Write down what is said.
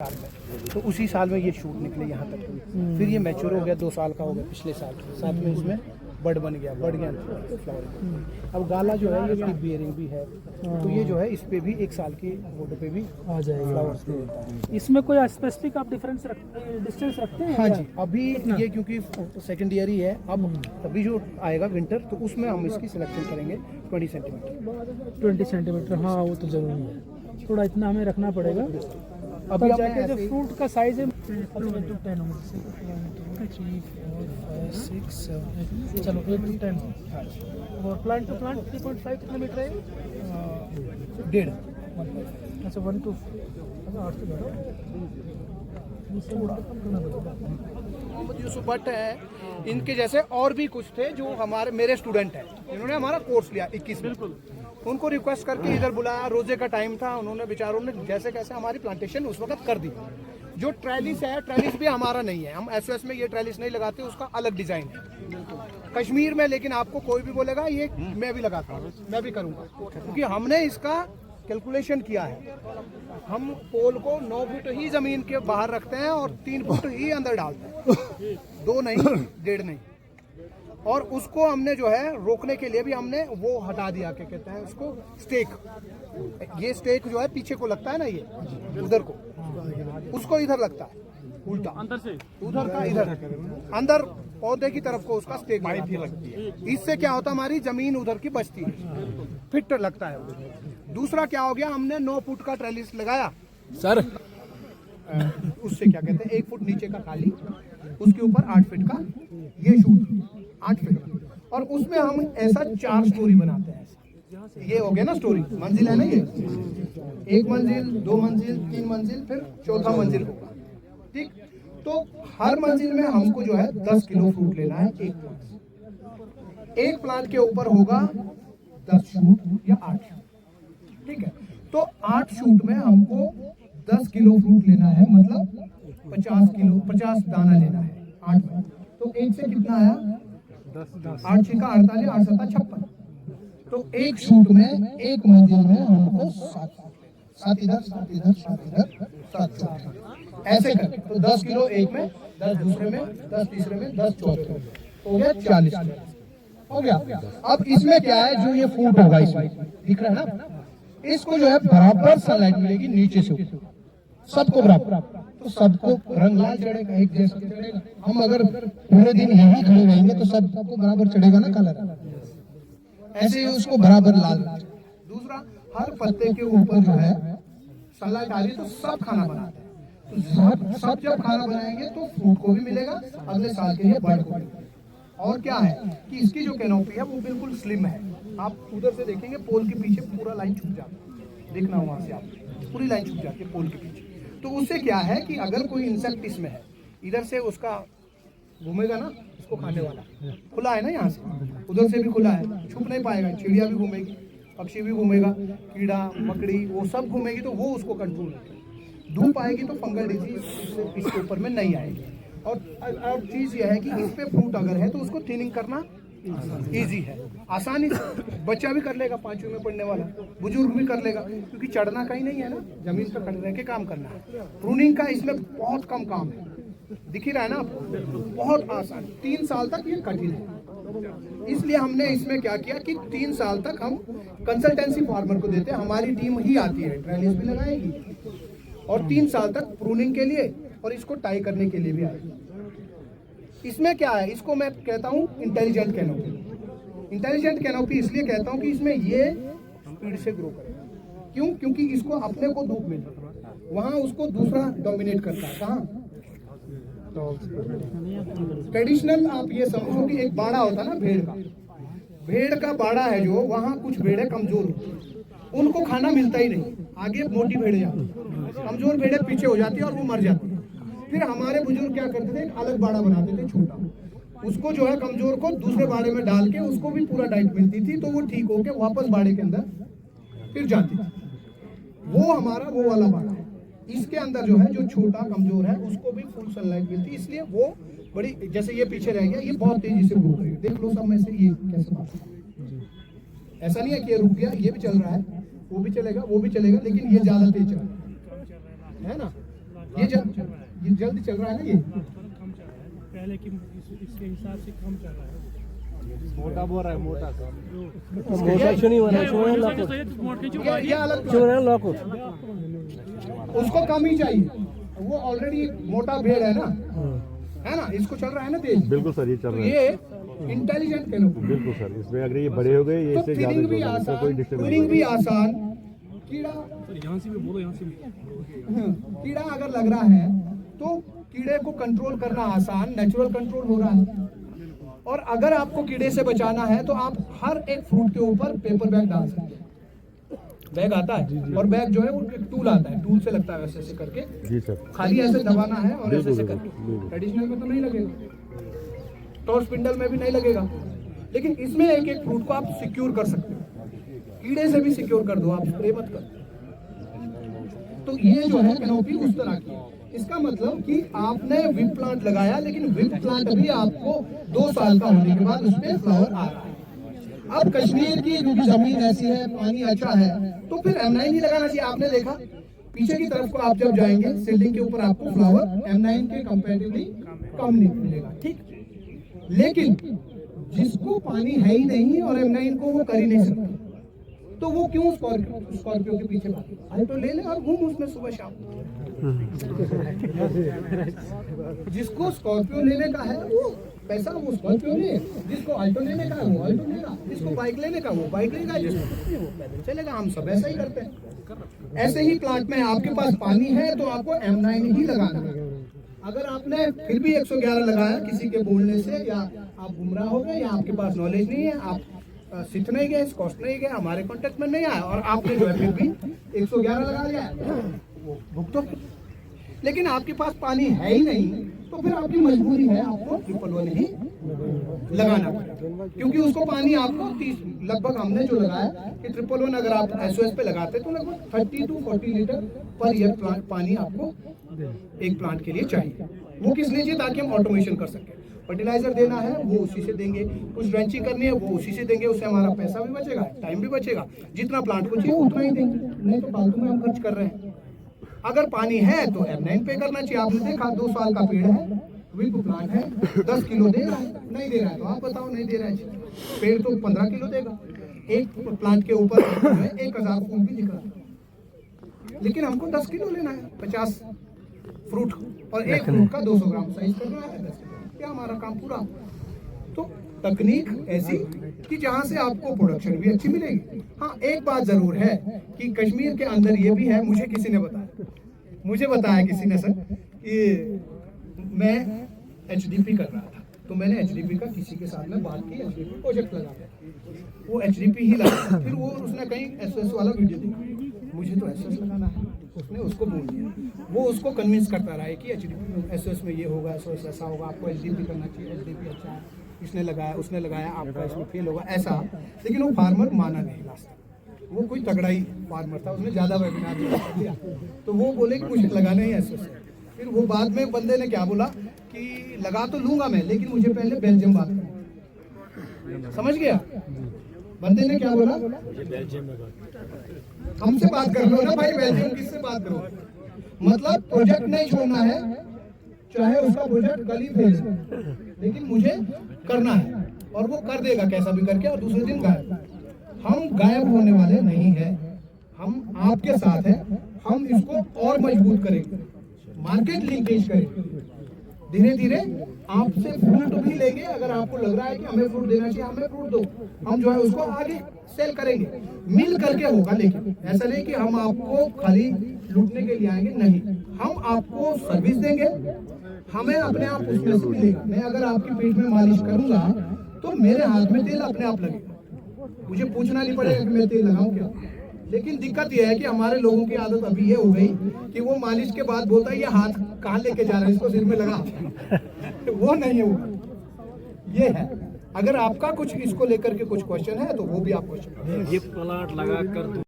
साल में, तो उसी साल में ये शूट निकले यहाँ तक। फिर ये मैच्योर हो गया, 2 साल का हो गया पिछले साल, साथ में इसमें बड बन गया, बढ़ गया फ्लावर। अब गाला जो है ये इसकी बियरिंग भी है, तो ये जो है इस पे भी 1 साल की वोडो पे भी आ जाएगा फ्लावर्स दे देता है। इसमें कोई स्पेसिफिक आप डिस्टेंस रखते हैं? हाँ जी, अभी ये क्योंकि सेकेंड ईयर ही है, अब अभी जो आएगा विंटर तो उसमें हम इसकी सिलेक्शन करेंगे 20 सेंटीमीटर। 20 सेंटीमीटर, हाँ वो तो जरूरी है, थोड़ा इतना हमें रखना पड़ेगा। अभी जाके जो ऐसे फ्रूट का साइज है 10 1 2 3 3 4 5 6 7 चलो 8 to 10 और प्लांट टू प्लांट 3.5 कितना मीटर है? 1.5। अच्छा 1 to 8 से बढ़ो मोहम्मद यूसुफ भट्ट है, इनके जैसे और भी कुछ थे जो हमारे मेरे स्टूडेंट हैं, इन्होंने हमारा कोर्स लिया 21 में। उनको रिक्वेस्ट करके इधर बुलाया, रोजे का टाइम था, उन्होंने बेचारों ने जैसे कैसे हमारी प्लांटेशन उस वक्त कर दी। जो ट्रेलिस है, ट्रेलिस भी हमारा नहीं है, हम एसओएस में ये ट्रेलिस नहीं लगाते, उसका अलग डिजाइन है कश्मीर में। लेकिन आपको कोई भी बोलेगा ये मैं भी लगाता हूँ, मैं भी करूँगा, क्योंकि हमने इसका कैलकुलेशन किया है। हम पोल को 9 फुट ही जमीन के बाहर रखते हैं और 3 फुट ही अंदर डालते हैं, 2 नहीं 1.5 नहीं। और उसको हमने जो है रोकने के लिए भी हमने वो हटा दिया, क्या कहते हैं उसको, स्टेक। ये स्टेक जो है पीछे को लगता है ना, ये उधर को, उसको इधर लगता है उल्टा, अंदर से उधर का इधर, अंदर पौधे की तरफ को उसका स्टेक लगती है। इससे क्या होता है, हमारी जमीन उधर की बचती है, फिट लगता है। दूसरा क्या हो गया, हमने 9 फुट का ट्रेलिस लगाया सर, उससे क्या कहते हैं 1 फुट नीचे का खाली, उसके ऊपर 8 फीट का ये शूट 8 फीट, और उसमें हम ऐसा 4 स्टोरी बनाते हैं। ये हो गया ना स्टोरी, मंजिल है ना, ये 1 मंजिल 2 मंजिल 3 मंजिल फिर 4था मंजिल होगा, ठीक। तो हर मंजिल में हमको जो है 10 किलो फ्रूट लेना है। एक प्लांट के ऊपर होगा 10 शूट या 8 शूट, ठीक है। तो 8 शूट में हमको 10 किलो फ्रूट लेना है, मतलब 50 दाना लेना है 8 में। तो 1 से कितना आया, 8 6 का 48, 8 7 56। तो एक शूट में, एक मंजिल में हमको 7 इधर 7 इधर 7 इधर 7 शूट ऐसे कर, तो 10 किलो एक में, 10 दूसरे में, 10 तीसरे में, 10 चौथे में, हो गया 40 हो गया। अब इसमें क्या है, जो ये फूट होगा इसमें दिख रहा है ना, इसको जो है बराबर सनलाइट मिलेगी नीचे से सबको बराबर, तो सबको रंग लाल चढ़ेगा, एक जैसा चढ़ेगा। हम अगर पूरे दिन यहीं खड़े रहेंगे तो सबको बराबर चढ़ेगा ना कलर, ऐसे ही उसको बराबर लाल। दूसरा, हर पत्ते के ऊपर जो है सनलाइट आ रही, तो सब खाना बनाते हैं, तो सब जब खाना बनाएंगे तो फ्रूट को भी मिलेगा, अगले साल के लिए बर्ड को भी। और क्या है कि इसकी जो कैनोपी है वो बिल्कुल स्लिम है। आप उधर से देखेंगे पोल के पीछे पूरा लाइन छुप जाता है, देखना वहां से आप पूरी लाइन छुप जाती है पोल के पीछे। तो उससे क्या है कि अगर कोई इंसेक्ट इसमें है, इधर से उसका घूमेगा ना, उसको खाने वाला खुला है ना, यहाँ से उधर से भी खुला है, छुप नहीं पाएगा। चिड़िया भी घूमेगी, पक्षी भी घूमेगा, कीड़ा मकड़ी वो सब घूमेगी, तो वो उसको कंट्रोल करेगी। धूप आएगी तो फंगल डिजीज इसके ऊपर में नहीं आएगी। और चीज़ यह है कि इस पे फ्रूट अगर है तो उसको थिनिंग करना इजी है, आसानी से बच्चा भी कर लेगा, 5वीं में पढ़ने वाला बुजुर्ग भी कर लेगा, क्योंकि चढ़ना कहीं नहीं है ना, जमीन पर खड़े रह के काम करना है। प्रूनिंग का इसमें बहुत कम काम है, दिख ही रहा है ना आपको, बहुत आसान। 3 साल तक ये कठिन है, इसलिए हमने इसमें क्या किया कि 3 साल तक हम कंसल्टेंसी फार्मर को देते हैं, हमारी टीम ही आती है, ट्रेलिस भी लगाएगी और 3 साल तक प्रूनिंग के लिए और इसको टाई करने के लिए भी आएगी। इसमें क्या है, इसको मैं कहता हूँ इंटेलिजेंट कैनोपी। इंटेलिजेंट कैनोपी इसलिए कहता हूँ कि इसमें ये स्पीड से ग्रो करेगा। क्यों? क्योंकि इसको अपने को धूप मिल रहा है, वहाँ उसको दूसरा डोमिनेट करता है। कहाँ? ट्रेडिशनल आप ये समझो कि एक बाड़ा होता है ना भेड़ का बाड़ा है, जो वहाँ कुछ भेड़ें कमजोर होती है, उनको खाना मिलता ही नहीं, आगे मोटी भेड़ें जाती, कमजोर भेड़ें पीछे हो जाती है और वो मर जाती है। फिर हमारे बुजुर्ग क्या करते थे, अलग बाड़ा बनाते थे छोटा, उसको जो है कमजोर को दूसरे बाड़े में डाल के उसको भी पूरा डाइट मिलती थी, तो वो ठीक होके वापस बाड़े के अंदर फिर जाती थी। वो हमारा वो वाला बाड़ा है। इसके अंदर जो है, जो छोटा कमजोर है, उसको भी फुल सनलाइट मिलती है, इसलिए वो बड़ी, जैसे ये पीछे रह गया, ये बहुत तेजी से ग्रो करेगी। देख लो सब में से ये कैसे बात है, ऐसा नहीं है कि ये रुक गया, ये भी चल रहा है, वो भी चलेगा, वो भी चलेगा, लेकिन ये ज्यादा तेज चल रहा है ना। ये जल्दी चल रहा है ना ये। पहले की इसके हिसाब से कम चल रहा है। मोटा बोल रहा है, मोटा सा ये अलग उसको कम ही चाहिए, वो ऑलरेडी मोटा भेड़ है ना, इसको चल रहा है ना तेज। बिल्कुल सर, ये चल तो रहा है। ये इंटेलिजेंट कैनोपी, बिल्कुल सर, इसमें अगर ये बड़े हो गए, ये तो इससे थिनिंग भी ज्यादा आसान, कोई डिस्टर्ब ट्यूनिंग भी आसान। कीड़ा कीड़ा अगर लग रहा है तो कीड़े को कंट्रोल करना आसान, नेचुरल कंट्रोल हो रहा है। और अगर आपको कीड़े से बचाना है तो आप हर एक फ्रूट के ऊपर पेपर बैग डाल सकते हैं। बैग आता है और बैग जो है वो एक टूल आता है, टूल से लगता है वैसे ऐसे करके। जी सर, खाली ऐसे दबाना है और ऐसे ऐसे करके। बिल्कुल। ट्रेडिशनल में तो नहीं लगेगा, टॉर्च स्पिंडल में भी नहीं लगेगा, लेकिन इसमें एक एक फ्रूट को आप सिक्योर कर सकते हो। कीड़े से भी सिक्योर कर दो, आप स्प्रे मत कर। तो ये जो है कैनोपी उस तरह की है। इसका मतलब कि आपने विप प्लांट लगाया, लेकिन विप प्लांट भी आपको 2 साल का होने के बाद उस पे फ्लावर आ रहा है। अब कश्मीर की क्योंकि जमीन ऐसी है, पानी अच्छा है, तो फिर M9 ही लगाना चाहिए। आपने देखा पीछे की तरफ को आप जब जाएंगे सील्डिंग के ऊपर आपको फ्लावर M9 के कंपैरेटिवली कम नहीं मिलेगा, ठीक। लेकिन जिसको पानी है ही नहीं और M9 को वो कर ही नहीं सकता, तो वो क्यों स्कॉर्पियो के पीछे भागे? अल्टो ले ले और घूम उसमें सुबह शाम। जिसको स्कॉर्पियो लेने का है वो पैसा वो स्कॉर्पियो ले, जिसको अल्टो लेने का है वो अल्टो लेगा, जिसको बाइक लेने का वो बाइक लेगा, जिसको वो पैदल चलेगा। हम सब ऐसा ही करते हैं। ऐसे ही प्लांट में आपके पास पानी है तो आपको M9 ही लगाना है। अगर आपने फिर भी 111 लगाया किसी के बोलने से, या आप गुमराह हो गए, या आपके पास नॉलेज नहीं है, आप सीख नहीं गए, स्कॉस्ट नहीं गए, हमारे कॉन्टेक्ट में नहीं आया, और आपने जो है फिर भी 111 लगा लिया, वो भुगतो। लेकिन आपके पास पानी है ही नहीं, तो फिर आपकी मजबूरी है आपको 111 ही लगाना पड़ेगा, क्योंकि उसको पानी आपको 30 लगभग हमने जो लगाया कि 111 अगर आप SOS पे लगाते तो लगभग 30 to 40 litre per year plant पानी आपको एक प्लांट के लिए चाहिए। वो किस लिए चाहिए? ताकि हम ऑटोमेशन कर सकें। फर्टिलाइजर देना है वो उसी से देंगे, कुछ ड्रेंचिंग करनी है वो उसी से देंगे, उससे हमारा पैसा भी बचेगा, टाइम भी बचेगा। जितना प्लांट को चाहिए उतना ही देंगे, नहीं तो फालतू में हम खर्च कर रहे हैं। अगर पानी है तो M9 पे करना चाहिए। आपने देखा 2 साल का पेड़ है, विप प्लांट है, 10 किलो दे रहा है, नहीं दे रहा है तो आप बताओ नहीं दे रहा है। पेड़ तो 15 किलो देगा, एक प्लांट के ऊपर 1000 फूल भी निकला, लेकिन हमको 10 किलो लेना है, 50 फ्रूट, और एक फ्रूट का 200 ग्राम साइज करना है, 10 किलो, क्या हमारा काम पूरा। तो तकनीक ऐसी कि जहां से आपको प्रोडक्शन भी अच्छी मिलेगी। हाँ, एक बात जरूर है कि कश्मीर के अंदर ये भी है, मुझे किसी ने बताया किसी ने सर कि मैं HDP कर रहा था, तो मैंने HDP का किसी के साथ में बात की, HDP प्रोजेक्ट लगा दिया, वो HDP ही लगा। फिर वो उसने कहीं SOS वाला वीडियो देखा, मुझे तो SOS लगाना है, उसने उसको बोल दिया, वो उसको कन्विंस करता रहा है कि HDP SOS में ये होगा, SOS ऐसा होगा, आपको HDP करना चाहिए, HDP अच्छा है, इसने लगाया उसने लगाया, आपका इसमें फेल होगा ऐसा। लेकिन वो फार्मर माना नहीं लास्ट, वो कोई तगड़ा ही फार्मर था, उसने ज़्यादा वेबिनार कर दिया, तो वो बोले कि मुझे लगाना ही SOS। फिर वो बाद में बंदे ने क्या बोला कि लगा तो लूंगा मैं, लेकिन मुझे पहले बेल्जियम बात करनी। समझ गया बंदे ने क्या बोला? हमसे बात कर लो ना भाई, बेल्जियम किससे बात करो? मतलब प्रोजेक्ट नहीं छोड़ना है, चाहे उसका प्रोजेक्ट कल ही फेल हो, लेकिन मुझे करना है, और वो कर देगा कैसा भी करके, और दूसरे दिन गायब। हम गायब होने वाले नहीं है, हम आपके साथ हैं, हम इसको और मजबूत करेंगे, मार्केट लिंकेज करेंगे, धीरे धीरे आपसे फ्रूट भी लेंगे। अगर आपको लग रहा है कि हमें फ्रूट देना चाहिए, हमें फ्रूट दो, हम जो है उसको आगे सेल करेंगे, मिल करके होगा। लेकिन ऐसा नहीं कि हम आपको खाली लूटने के लिए आएंगे, नहीं, हम आपको सर्विस देंगे, हमें अपने आप उसमें से मिलेगा। मैं अगर आपकी पीठ में मालिश करूंगा तो मेरे हाथ में तेल अपने आप लगेगा, मुझे पूछना नहीं पड़ेगा कि मैं तेल लगाऊं क्या। लेकिन दिक्कत यह है कि हमारे लोगों की आदत अभी ये हो गई कि वो मालिश के बाद बोलता है ये हाथ कहाँ लेके जा रहा है, इसको सिर में लगा। वो नहीं होगा, ये है। अगर आपका कुछ इसको लेकर के कुछ क्वेश्चन है तो वो भी आप क्वेश्चन ये प्लांट लगा कर